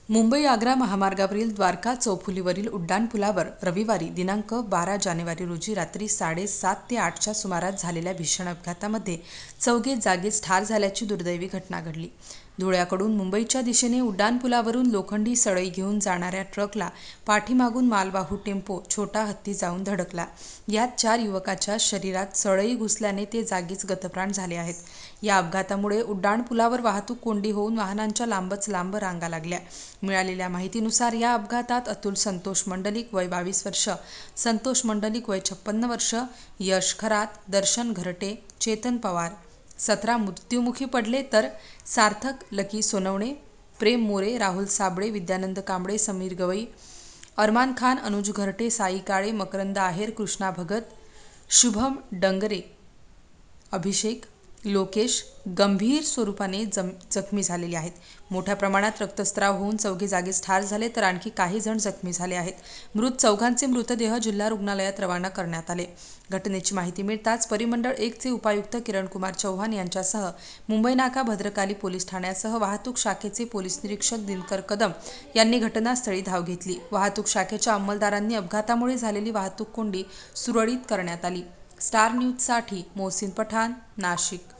मुंबई आग्रा महामार्गावरील द्वारका चौफुलीवरील उड्डाणपुलावर रविवारी दिनांक 12 जानेवारी रोजी रात्री 7:30 ते 8च्या सुमारास झालेल्या भीषण अपघातामध्ये चौघे जागीच ठार झाल्याची दुर्दैवी घटना घडली। धुळ्याकडून मुंबईच्या दिशेने उड्डाणपुलावरून लोखंडी सळई घेऊन जाणाऱ्या ट्रकला पाठीमागून मालवाहू टेम्पो छोटा हत्ती जाऊन धडकला। यात 4 युवकाच्या शरीरात सळई घुसल्याने ते जागीच गतप्राण झाले आहेत। या अपघातामुळे उड्डाणपुलावर वाहतूक कोंडी होऊन वाहनांच्या लांबच लांब रांगा लागल्या। मिळालेल्या माहितीनुसार या अपघातात अतुल संतोष मंडलिक वय 22 वर्ष, संतोष मंडलिक वय 56 वर्ष, यश खरात, दर्शन घरटे, चेतन पवार 17 मृत्युमुखी पडले, तर सार्थक लकी सोनवणे, प्रेम मोरे, राहुल साबळे, विद्यानंद कांबळे, समीर गवई, अरमान खान, अनुज घरटे, साई काळे, मकरंद आहेर, कृष्णा भगत, शुभम डंगरे, अभिषेक लोकेश गंभीर स्वरूपाने जखमी झालेले आहेत। मोठ्या प्रमाणात रक्तस्राव होऊन चौघे जागीच ठार झाले, तर आणखी काही जण जखमी झाले आहेत। मृत चौघांचे मृतदेह जिल्हा रुग्णालयात रवाना करण्यात आले। घटनेची माहिती मिळताच परिमंडळ 1 चे उपायुक्त किरणकुमार चौहान यांच्यासह मुंबई नाका भद्रकाली पोलीस ठाण्यासह वाहतूक शाखेचे पोलीस निरीक्षक दिनकर कदम यांनी घटनास्थळी धाव घेतली। वाहतूक शाखेच्या अंमलदारांनी अपघातामुळे झालेली वाहतूक कोंडी सुरळीत करण्यात आली। स्टार न्यूजसाठी मोहसिन पठाण, नाशिक।